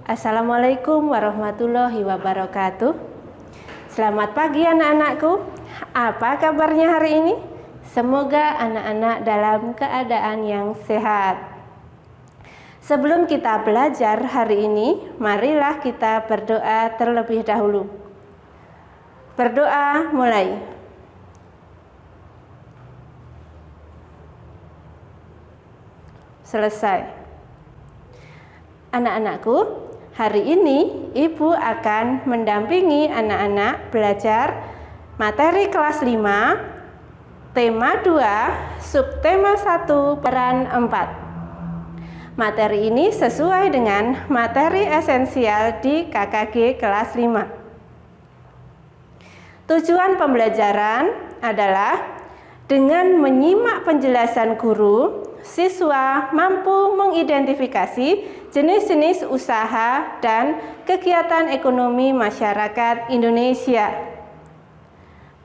Assalamualaikum warahmatullahi wabarakatuh. Selamat pagi anak-anakku. Apa kabarnya hari ini? Semoga anak-anak dalam keadaan yang sehat. Sebelum kita belajar hari ini, marilah kita berdoa terlebih dahulu. Berdoa mulai. Selesai. Anak-anakku, hari ini Ibu akan mendampingi anak-anak belajar materi kelas 5, tema 2, subtema 1, peran 4. Materi ini sesuai dengan materi esensial di KKG kelas 5. Tujuan pembelajaran adalah dengan menyimak penjelasan guru, siswa mampu mengidentifikasi jenis-jenis usaha dan kegiatan ekonomi masyarakat Indonesia.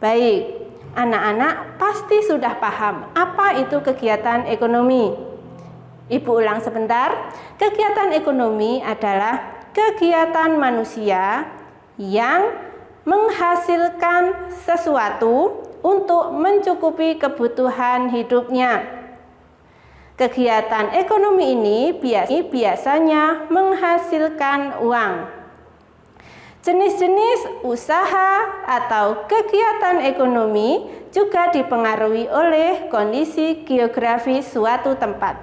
Baik, anak-anak pasti sudah paham apa itu kegiatan ekonomi. Ibu ulang sebentar. Kegiatan ekonomi adalah kegiatan manusia yang menghasilkan sesuatu untuk mencukupi kebutuhan hidupnya. Kegiatan ekonomi ini biasanya menghasilkan uang. Jenis-jenis usaha atau kegiatan ekonomi juga dipengaruhi oleh kondisi geografis suatu tempat.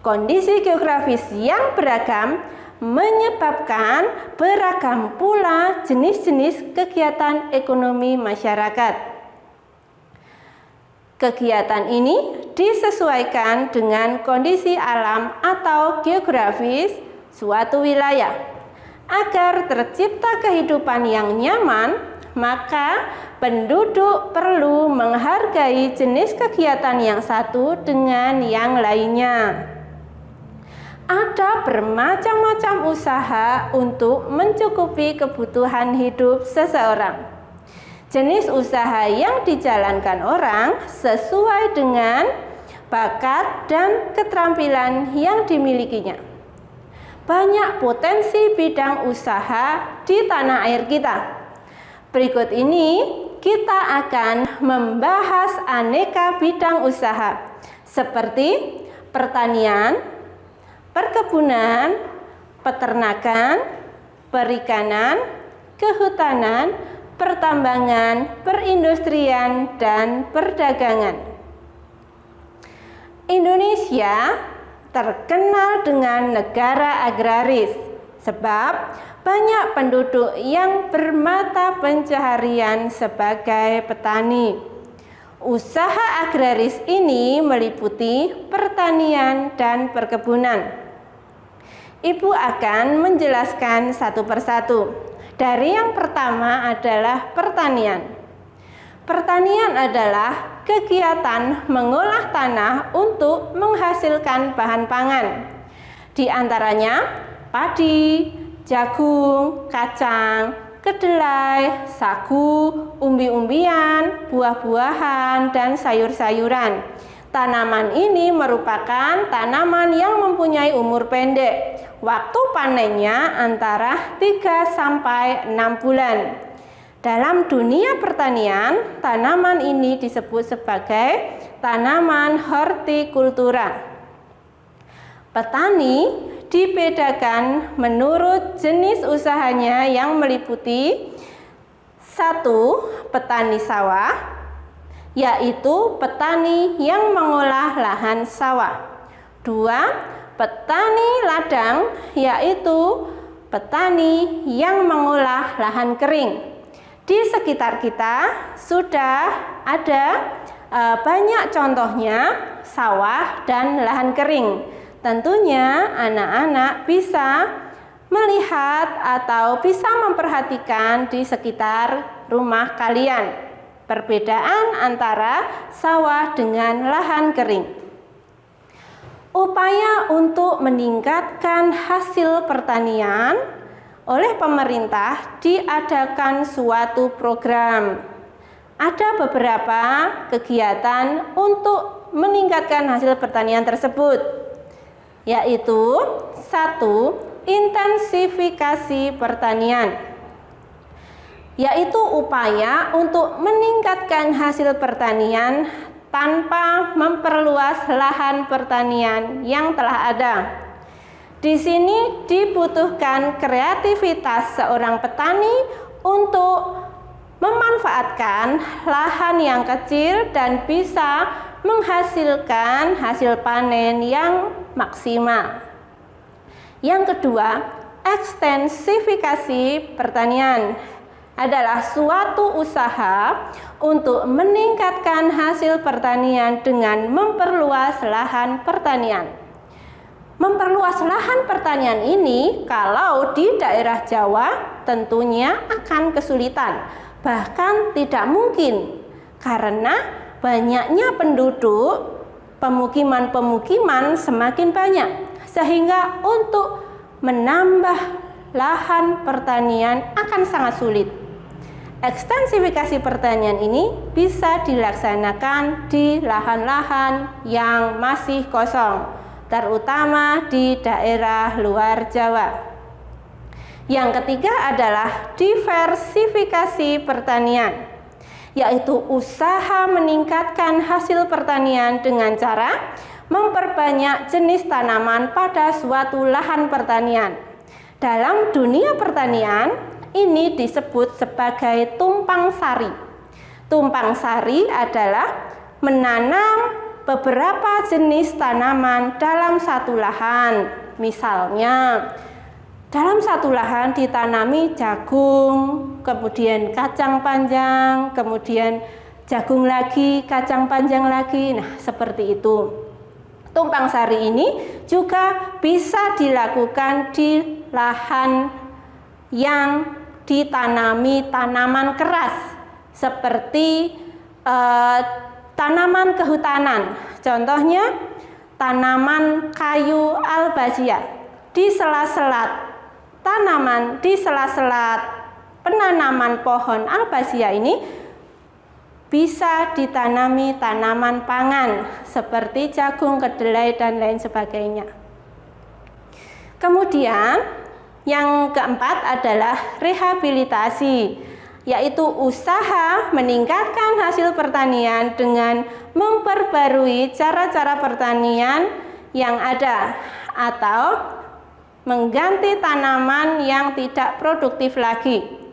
Kondisi geografis yang beragam menyebabkan beragam pula jenis-jenis kegiatan ekonomi masyarakat. Kegiatan ini disesuaikan dengan kondisi alam atau geografis suatu wilayah. Agar tercipta kehidupan yang nyaman, maka penduduk perlu menghargai jenis kegiatan yang satu dengan yang lainnya. Ada bermacam-macam usaha untuk mencukupi kebutuhan hidup seseorang. Jenis usaha yang dijalankan orang sesuai dengan bakat dan keterampilan yang dimilikinya. Banyak potensi bidang usaha di tanah air kita. Berikut ini kita akan membahas aneka bidang usaha seperti pertanian, perkebunan, peternakan, perikanan, kehutanan, pertambangan, perindustrian, dan perdagangan. Indonesia terkenal dengan negara agraris sebab banyak penduduk yang bermata pencaharian sebagai petani. Usaha agraris ini meliputi pertanian dan perkebunan. Ibu akan menjelaskan satu persatu. Dari yang pertama adalah pertanian. Pertanian adalah kegiatan mengolah tanah untuk menghasilkan bahan pangan. Di antaranya padi, jagung, kacang, kedelai, sagu, umbi-umbian, buah-buahan, dan sayur-sayuran. Tanaman ini merupakan tanaman yang mempunyai umur pendek. Waktu panennya antara 3 sampai 6 bulan. Dalam dunia pertanian, tanaman ini disebut sebagai tanaman hortikultura. Petani dibedakan menurut jenis usahanya yang meliputi 1. Petani sawah, yaitu petani yang mengolah lahan sawah. 2. Petani ladang, yaitu petani yang mengolah lahan kering. Di sekitar kita sudah ada banyak contohnya sawah dan lahan kering. Tentunya anak-anak bisa melihat atau bisa memperhatikan di sekitar rumah kalian perbedaan antara sawah dengan lahan kering. Upaya untuk meningkatkan hasil pertanian oleh pemerintah diadakan suatu program. Ada beberapa kegiatan untuk meningkatkan hasil pertanian tersebut. yaitu 1. Intensifikasi pertanian, yaitu upaya untuk meningkatkan hasil pertanian tanpa memperluas lahan pertanian yang telah ada. Di sini dibutuhkan kreativitas seorang petani untuk memanfaatkan lahan yang kecil dan bisa menghasilkan hasil panen yang maksimal. Yang kedua, ekstensifikasi pertanian adalah suatu usaha untuk meningkatkan hasil pertanian dengan memperluas lahan pertanian. Memperluas lahan pertanian ini kalau di daerah Jawa tentunya akan kesulitan, bahkan tidak mungkin karena banyaknya penduduk, pemukiman-pemukiman semakin banyak, sehingga untuk menambah lahan pertanian akan sangat sulit. Ekstensifikasi pertanian ini bisa dilaksanakan di lahan-lahan yang masih kosong, terutama di daerah luar Jawa. Yang ketiga adalah diversifikasi pertanian, yaitu usaha meningkatkan hasil pertanian dengan cara memperbanyak jenis tanaman pada suatu lahan pertanian. Dalam dunia pertanian, ini disebut sebagai tumpang sari. Tumpang sari adalah menanam beberapa jenis tanaman dalam satu lahan. Misalnya, dalam satu lahan ditanami jagung, kemudian kacang panjang, kemudian jagung lagi, kacang panjang lagi. Nah, seperti itu. Tumpang sari ini juga bisa dilakukan di lahan yang ditanami tanaman keras seperti tanaman kehutanan. Contohnya tanaman kayu albazia. Di sela-sela tanaman, di sela-sela penanaman pohon albazia ini bisa ditanami tanaman pangan seperti jagung, kedelai, dan lain sebagainya. Kemudian yang keempat adalah rehabilitasi, yaitu usaha meningkatkan hasil pertanian dengan memperbarui cara-cara pertanian yang ada atau mengganti tanaman yang tidak produktif lagi.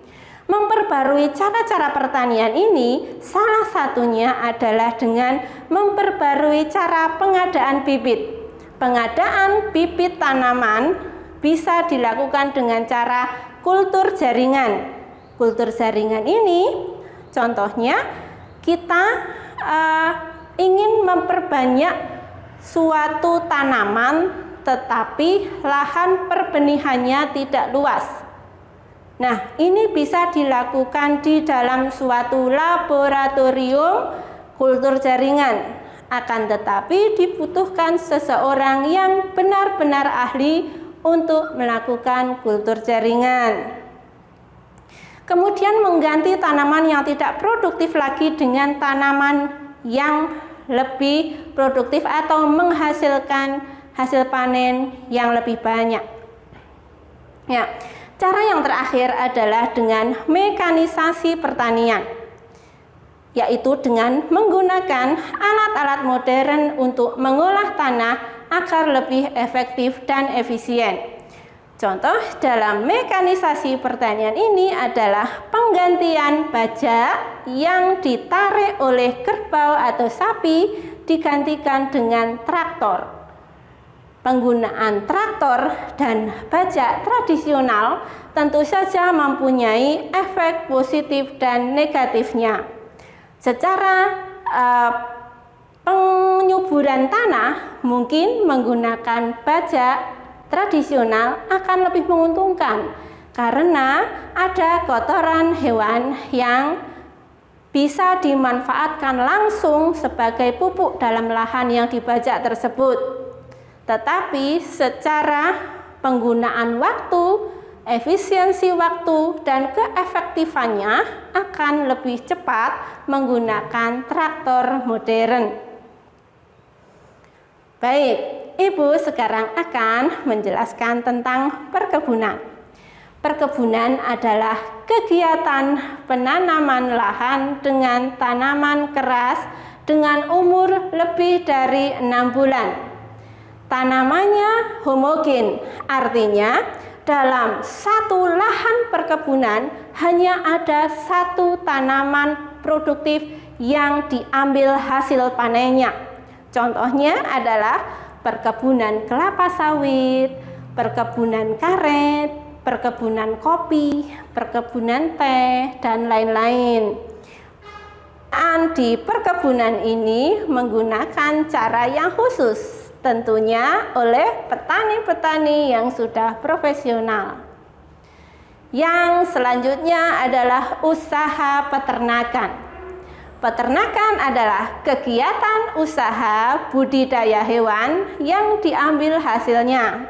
Memperbarui cara-cara pertanian ini salah satunya adalah dengan memperbarui cara pengadaan bibit. Pengadaan bibit tanaman bisa dilakukan dengan cara kultur jaringan. Kultur jaringan ini contohnya kita ingin memperbanyak suatu tanaman tetapi lahan perbenihannya tidak luas. Nah, ini bisa dilakukan di dalam suatu laboratorium kultur jaringan. Akan tetapi dibutuhkan seseorang yang benar-benar ahli untuk melakukan kultur jaringan. Kemudian mengganti tanaman yang tidak produktif lagi dengan tanaman yang lebih produktif atau menghasilkan hasil panen yang lebih banyak. Ya, cara yang terakhir adalah dengan mekanisasi pertanian, yaitu dengan menggunakan alat-alat modern untuk mengolah tanah agar lebih efektif dan efisien. Contoh dalam mekanisasi pertanian ini adalah penggantian bajak yang ditarik oleh kerbau atau sapi digantikan dengan traktor. Penggunaan traktor dan bajak tradisional tentu saja mempunyai efek positif dan negatifnya. Secara penyuburan tanah mungkin menggunakan bajak tradisional akan lebih menguntungkan karena ada kotoran hewan yang bisa dimanfaatkan langsung sebagai pupuk dalam lahan yang dibajak tersebut. Tetapi secara penggunaan waktu, efisiensi waktu, dan keefektifannya akan lebih cepat menggunakan traktor modern. Baik, Ibu sekarang akan menjelaskan tentang perkebunan. Perkebunan adalah kegiatan penanaman lahan dengan tanaman keras dengan umur lebih dari 6 bulan. Tanamannya homogen, artinya dalam satu lahan perkebunan hanya ada satu tanaman produktif yang diambil hasil panennya. Contohnya adalah perkebunan kelapa sawit, perkebunan karet, perkebunan kopi, perkebunan teh, dan lain-lain. Di perkebunan ini menggunakan cara yang khusus, tentunya oleh petani-petani yang sudah profesional. Yang selanjutnya adalah usaha peternakan. Peternakan adalah kegiatan usaha budidaya hewan yang diambil hasilnya.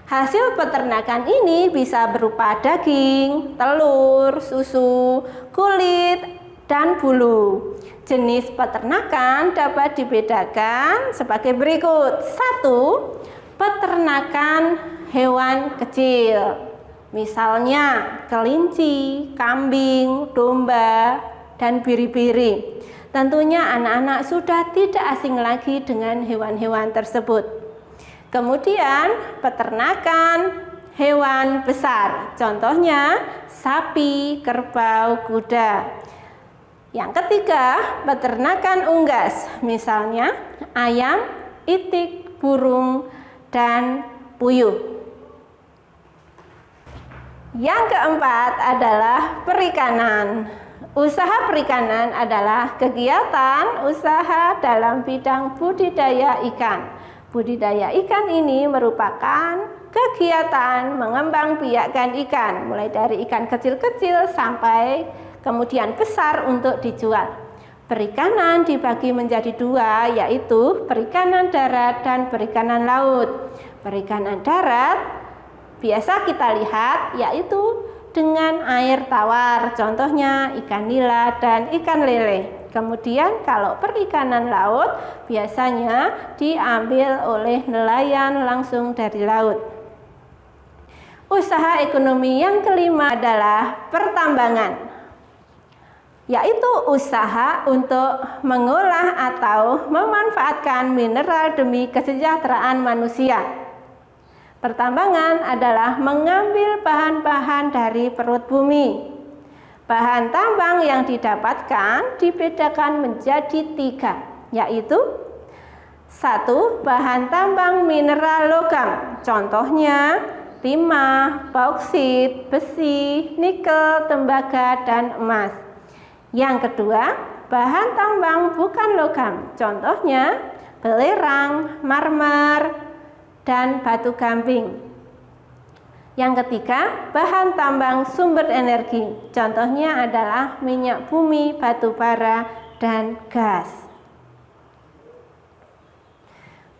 Hasil peternakan ini bisa berupa daging, telur, susu, kulit, dan bulu. Jenis peternakan dapat dibedakan sebagai berikut. 1. Peternakan hewan kecil. Misalnya kelinci, kambing, domba, dan biri-biri. Tentunya anak-anak sudah tidak asing lagi dengan hewan-hewan tersebut. Kemudian peternakan hewan besar, contohnya sapi, kerbau, kuda. Yang ketiga, peternakan unggas, misalnya ayam, itik, burung, dan puyuh. Yang keempat adalah perikanan. Usaha perikanan adalah kegiatan usaha dalam bidang budidaya ikan. Budidaya ikan ini merupakan kegiatan mengembangbiakkan ikan, mulai dari ikan kecil-kecil sampai kemudian besar untuk dijual. Perikanan dibagi menjadi dua, yaitu perikanan darat dan perikanan laut. Perikanan darat biasa kita lihat yaitu dengan air tawar, contohnya ikan nila dan ikan lele. Kemudian kalau perikanan laut biasanya diambil oleh nelayan langsung dari laut. Usaha ekonomi yang kelima adalah pertambangan, yaitu usaha untuk mengolah atau memanfaatkan mineral demi kesejahteraan manusia. Pertambangan adalah mengambil bahan-bahan dari perut bumi. Bahan tambang yang didapatkan dibedakan menjadi 3, yaitu 1. Bahan tambang mineral logam, contohnya timah, bauksit, besi, nikel, tembaga, dan emas. Yang kedua, bahan tambang bukan logam, contohnya belerang, marmer, dan batu gamping. Yang ketiga, bahan tambang sumber energi, contohnya adalah minyak bumi, batu bara, dan gas.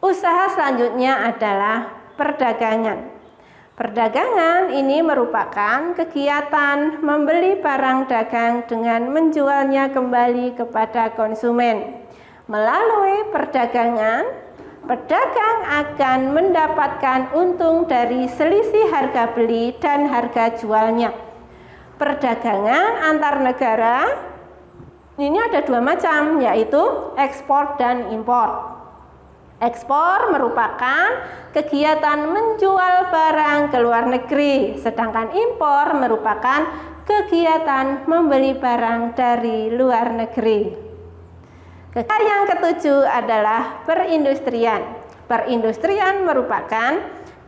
Usaha selanjutnya adalah perdagangan. Perdagangan ini merupakan kegiatan membeli barang dagang dengan menjualnya kembali kepada konsumen. Melalui perdagangan, pedagang akan mendapatkan untung dari selisih harga beli dan harga jualnya. Perdagangan antar negara ini ada 2 macam, yaitu ekspor dan impor. Ekspor merupakan kegiatan menjual barang ke luar negeri, sedangkan impor merupakan kegiatan membeli barang dari luar negeri. Yang ketujuh adalah perindustrian. Perindustrian merupakan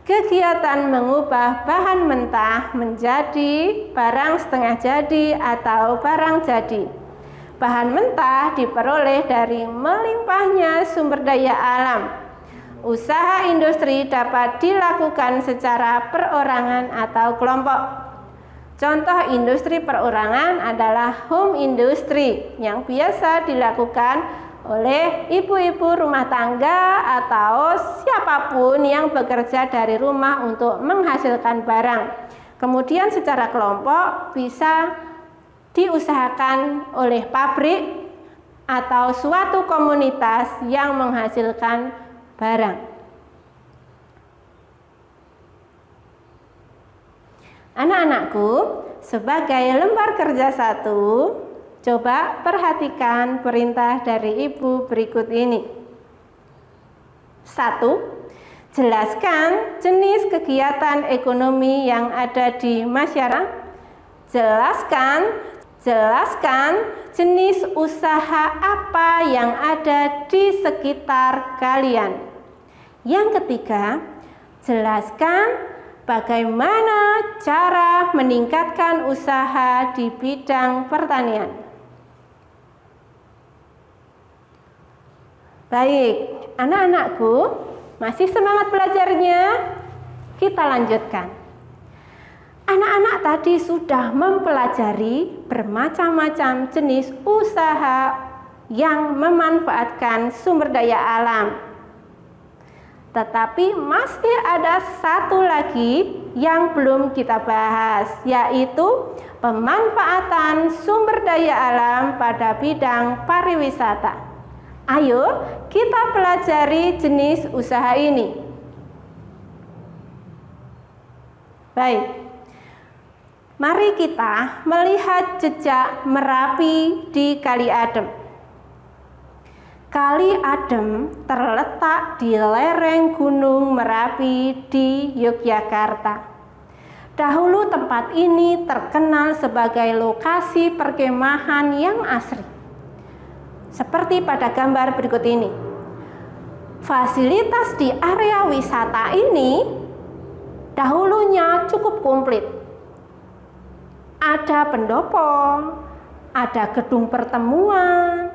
kegiatan mengubah bahan mentah menjadi barang setengah jadi atau barang jadi. Bahan mentah diperoleh dari melimpahnya sumber daya alam. Usaha industri dapat dilakukan secara perorangan atau kelompok. Contoh industri perorangan adalah home industry yang biasa dilakukan oleh ibu-ibu rumah tangga atau siapapun yang bekerja dari rumah untuk menghasilkan barang. Kemudian secara kelompok bisa diusahakan oleh pabrik atau suatu komunitas yang menghasilkan barang. Anak-anakku, sebagai lembar kerja 1, coba perhatikan perintah dari Ibu berikut ini. 1. Jelaskan jenis kegiatan ekonomi yang ada di masyarakat. Jelaskan jenis usaha apa yang ada di sekitar kalian. Yang ketiga, jelaskan bagaimana cara meningkatkan usaha di bidang pertanian. Baik, anak-anakku, masih semangat belajarnya? Kita lanjutkan. Anak-anak tadi sudah mempelajari bermacam-macam jenis usaha yang memanfaatkan sumber daya alam. Tetapi masih ada satu lagi yang belum kita bahas, yaitu pemanfaatan sumber daya alam pada bidang pariwisata. Ayo kita pelajari jenis usaha ini. Baik, mari kita melihat jejak Merapi di Kali Adem. Kali Adem terletak di lereng Gunung Merapi di Yogyakarta. Dahulu tempat ini terkenal sebagai lokasi perkemahan yang asri. Seperti pada gambar berikut ini. Fasilitas di area wisata ini dahulunya cukup komplit. Ada pendopo, ada gedung pertemuan,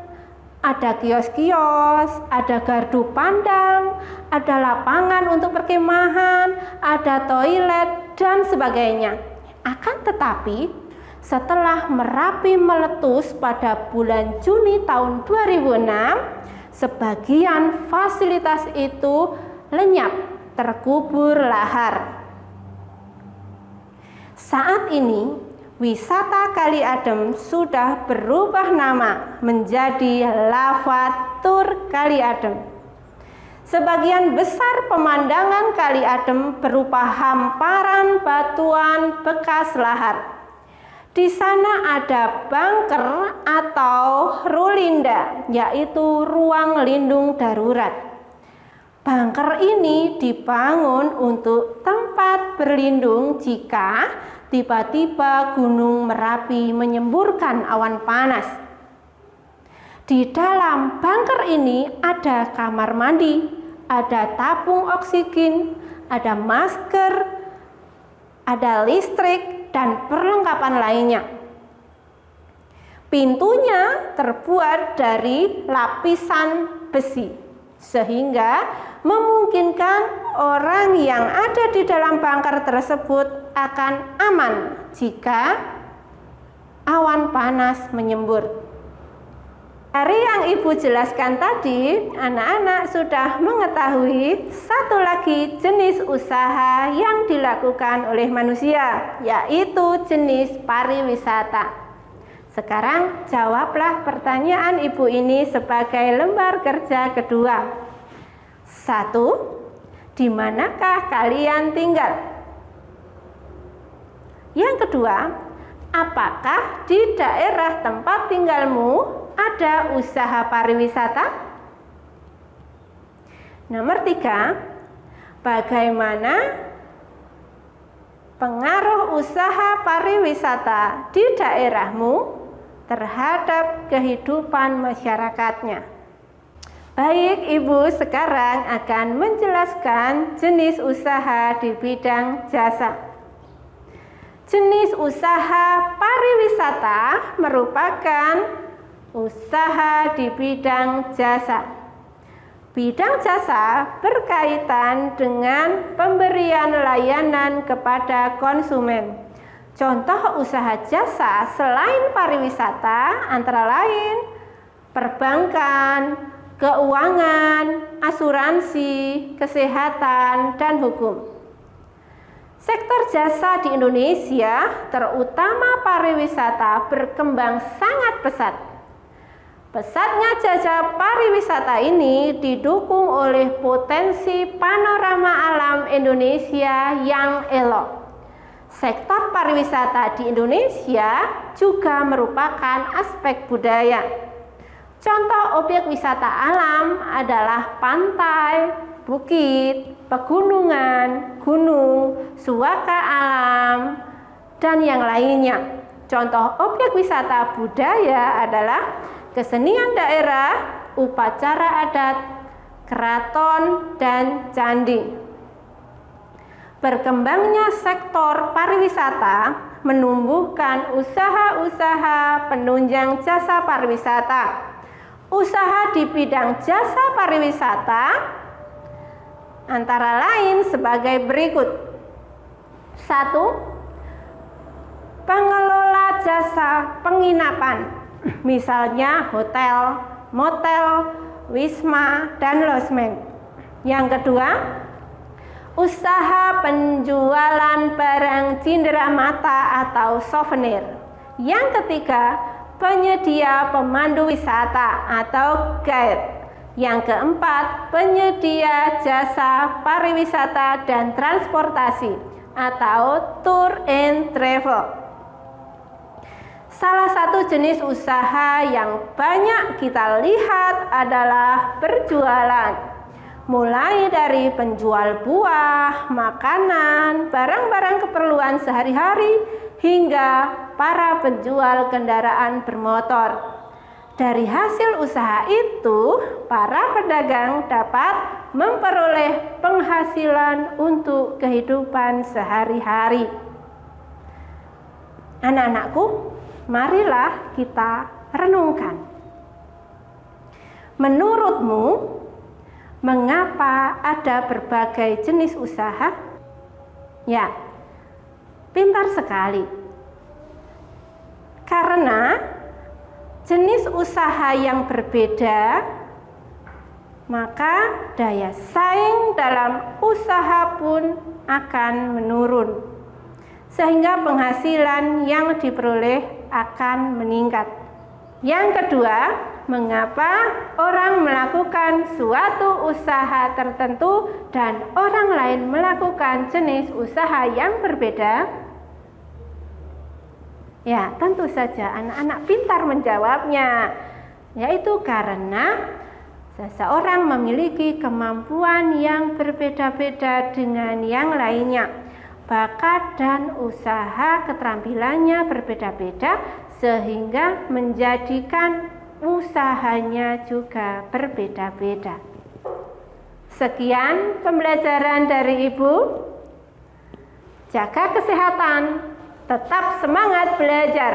ada kios-kios, ada gardu pandang, ada lapangan untuk perkemahan, ada toilet, dan sebagainya. Akan tetapi, setelah Merapi meletus pada bulan Juni tahun 2006, sebagian fasilitas itu lenyap, terkubur lahar. Saat ini, wisata Kali Adem sudah berubah nama menjadi Lavatur Kali Adem. Sebagian besar pemandangan Kali Adem berupa hamparan batuan bekas lahar. Di sana ada bunker atau rulinda, yaitu ruang lindung darurat. Bunker ini dibangun untuk tempat berlindung jika tiba-tiba Gunung Merapi menyemburkan awan panas. Di dalam bunker ini ada kamar mandi, ada tabung oksigen, ada masker, ada listrik, dan perlengkapan lainnya. Pintunya terbuat dari lapisan besi, sehingga memungkinkan orang yang ada di dalam bunker tersebut akan aman jika awan panas menyembur. Dari yang Ibu jelaskan tadi, anak-anak sudah mengetahui satu lagi jenis usaha yang dilakukan oleh manusia, yaitu jenis pariwisata. Sekarang jawablah pertanyaan Ibu ini sebagai lembar kerja kedua. 1. Di manakah kalian tinggal? Yang kedua, apakah di daerah tempat tinggalmu ada usaha pariwisata? Nomor 3, bagaimana pengaruh usaha pariwisata di daerahmu terhadap kehidupan masyarakatnya? Baik, Ibu sekarang akan menjelaskan jenis usaha di bidang jasa. Jenis usaha pariwisata merupakan usaha di bidang jasa. Bidang jasa berkaitan dengan pemberian layanan kepada konsumen. Contoh usaha jasa selain pariwisata antara lain perbankan, keuangan, asuransi, kesehatan, dan hukum. Sektor jasa di Indonesia, terutama pariwisata, berkembang sangat pesat. Pesatnya jasa pariwisata ini didukung oleh potensi panorama alam Indonesia yang elok. Sektor pariwisata di Indonesia juga merupakan aspek budaya. Contoh objek wisata alam adalah pantai, bukit, pegunungan, gunung, suaka alam, dan yang lainnya. Contoh objek wisata budaya adalah kesenian daerah, upacara adat, keraton, dan candi. Berkembangnya sektor pariwisata menumbuhkan usaha-usaha penunjang jasa pariwisata. Usaha di bidang jasa pariwisata antara lain sebagai berikut. 1. Pengelola jasa penginapan, misalnya hotel, motel, wisma, dan losmen. Yang kedua, usaha penjualan barang cindera mata atau souvenir. Yang ketiga, penyedia pemandu wisata atau guide. Yang keempat, penyedia jasa pariwisata dan transportasi atau tour and travel. Salah satu jenis usaha yang banyak kita lihat adalah berjualan. Mulai dari penjual buah, makanan, barang-barang keperluan sehari-hari, hingga para penjual kendaraan bermotor. Dari hasil usaha itu, para pedagang dapat memperoleh penghasilan untuk kehidupan sehari-hari. Anak-anakku, marilah kita renungkan. Menurutmu, mengapa ada berbagai jenis usaha? Ya, pintar sekali. Karena jenis usaha yang berbeda, maka daya saing dalam usaha pun akan menurun. Sehingga penghasilan yang diperoleh akan meningkat. Yang kedua, mengapa orang melakukan suatu usaha tertentu dan orang lain melakukan jenis usaha yang berbeda? Ya, tentu saja anak-anak pintar menjawabnya, yaitu karena seseorang memiliki kemampuan yang berbeda-beda dengan yang lainnya. Bakat dan usaha keterampilannya berbeda-beda sehingga menjadikan usahanya juga berbeda-beda. Sekian pembelajaran dari Ibu. Jaga kesehatan, tetap semangat belajar.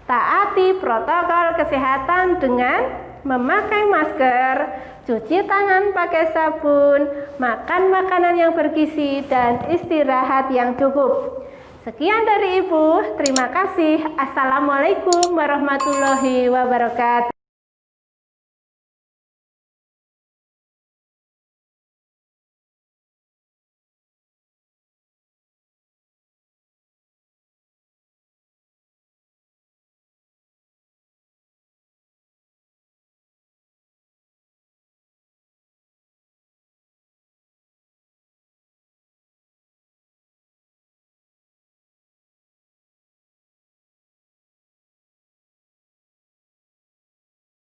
Taati protokol kesehatan dengan memakai masker, cuci tangan pakai sabun, makan makanan yang bergizi, dan istirahat yang cukup. Sekian dari Ibu, terima kasih. Assalamualaikum warahmatullahi wabarakatuh.